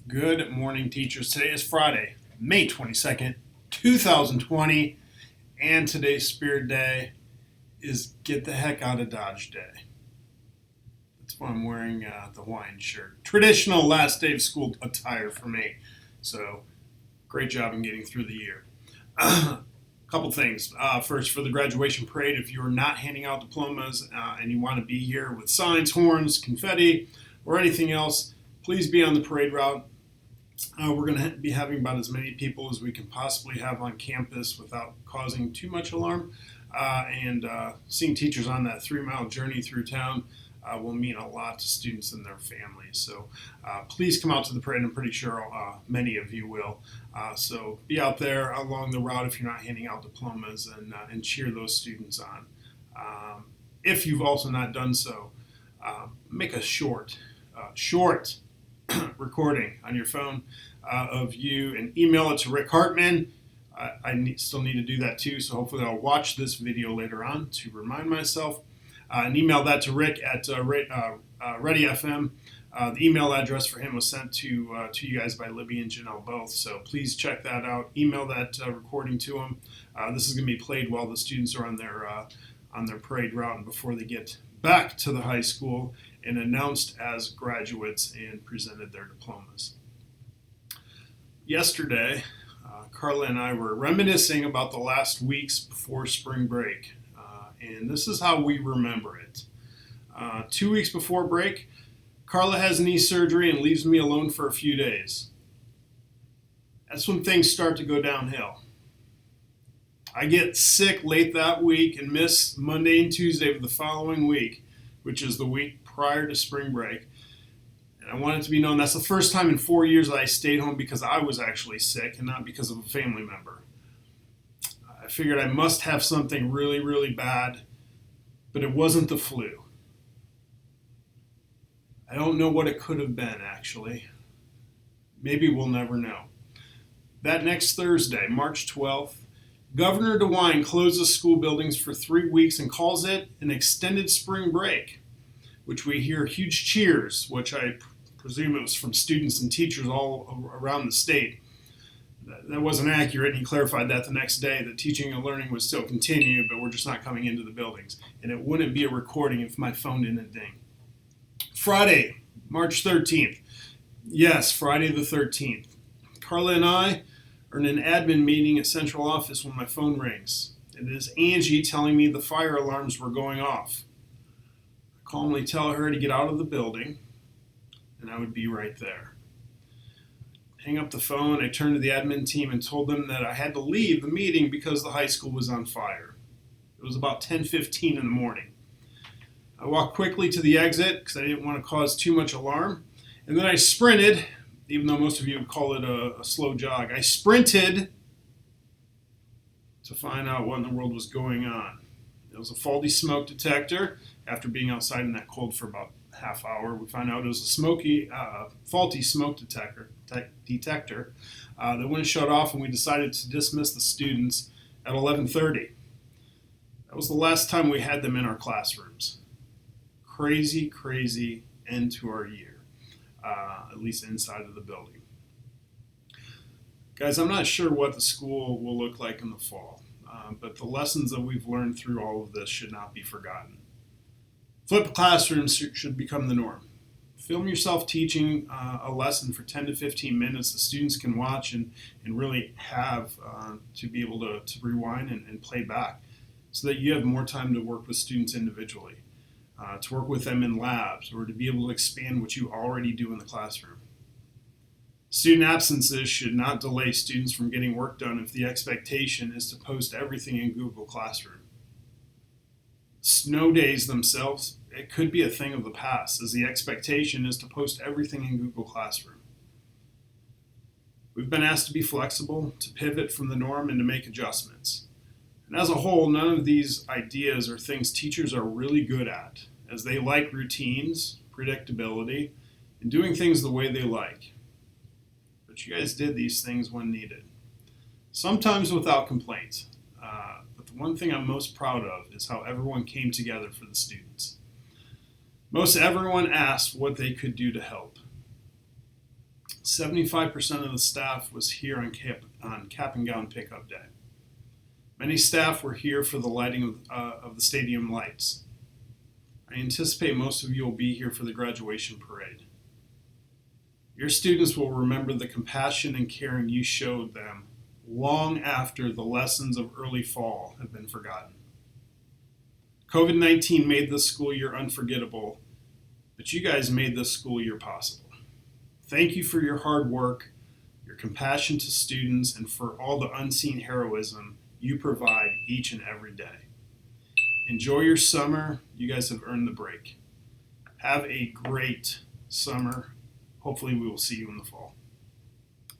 Good morning, teachers. Today is Friday, May 22nd, 2020, and today's Spirit Day is Get the Heck Out of Dodge Day. That's why I'm wearing the Hawaiian shirt. Traditional last day of school attire for me. So, great job in getting through the year. Couple things. First, for the graduation parade, if you're not handing out diplomas and you want to be here with signs, horns, confetti, or anything else, please be on the parade route. We're going to be having about as many people as we can possibly have on campus without causing too much alarm. And seeing teachers on that 3-mile journey through town will mean a lot to students and their families. So please come out to the parade. I'm pretty sure many of you will. So be out there along the route if you're not handing out diplomas and cheer those students on. If you've also not done so, make a short recording on your phone of you and email it to Rick Hartman. I still need to do that too, so hopefully I'll watch this video later on to remind myself. And email that to Rick at Ready FM. The email address for him was sent to you guys by Libby and Janelle both, so please check that out. Email that recording to him. This is going to be played while the students are on their parade route and before they get back to the high school and announced as graduates and presented their diplomas. Yesterday, Carla and I were reminiscing about the last weeks before spring break, and this is how we remember it. 2 weeks before break, Carla has knee surgery and leaves me alone for a few days. That's when things start to go downhill. I get sick late that week and miss Monday and Tuesday of the following week, which is the week prior to spring break. And I want it to be known that's the first time in 4 years that I stayed home because I was actually sick and not because of a family member. I figured I must have something really, really bad, but it wasn't the flu. I don't know what it could have been, actually. Maybe we'll never know. That next Thursday, March 12th, Governor DeWine closes school buildings for 3 weeks and calls it an extended spring break, which we hear huge cheers, which I presume it was from students and teachers all around the state. That wasn't accurate, and he clarified that the next day, that teaching and learning would still continue, but we're just not coming into the buildings. And it wouldn't be a recording if my phone didn't ding. Friday, March 13th. Yes, Friday the 13th. Carla and I are in an admin meeting at central office when my phone rings. It is Angie telling me the fire alarms were going off. I calmly tell her to get out of the building, and I would be right there. Hang up the phone, I turned to the admin team and told them that I had to leave the meeting because the high school was on fire. It was about 10:15 in the morning. I walked quickly to the exit because I didn't want to cause too much alarm, and then I sprinted. Even though most of you would call it a slow jog, I sprinted to find out what in the world was going on. It was a faulty smoke detector. After being outside in that cold for about a half hour, we found out it was a faulty smoke detector that wouldn't shut off, and we decided to dismiss the students at 11:30. That was the last time we had them in our classrooms. Crazy end to our year. At least inside of the building. Guys, I'm not sure what the school will look like in the fall, but the lessons that we've learned through all of this should not be forgotten. Flipped classrooms should become the norm. Film yourself teaching a lesson for 10 to 15 minutes the students can watch and really have to be able to rewind and play back so that you have more time to work with students individually. To work with them in labs, or to be able to expand what you already do in the classroom. Student absences should not delay students from getting work done if the expectation is to post everything in Google Classroom. Snow days themselves, it could be a thing of the past, as the expectation is to post everything in Google Classroom. We've been asked to be flexible, to pivot from the norm, and to make adjustments. And as a whole, none of these ideas are things teachers are really good at, as they like routines, predictability, and doing things the way they like. But you guys did these things when needed, sometimes without complaint. But the one thing I'm most proud of is how everyone came together for the students. Most everyone asked what they could do to help. 75% of the staff was here on cap and gown pickup day. Many staff were here for the lighting of the stadium lights. I anticipate most of you will be here for the graduation parade. Your students will remember the compassion and caring you showed them long after the lessons of early fall have been forgotten. COVID-19 made this school year unforgettable, but you guys made this school year possible. Thank you for your hard work, your compassion to students, and for all the unseen heroism you provide each and every day. Enjoy your summer. You guys have earned the break. Have a great summer. Hopefully we will see you in the fall.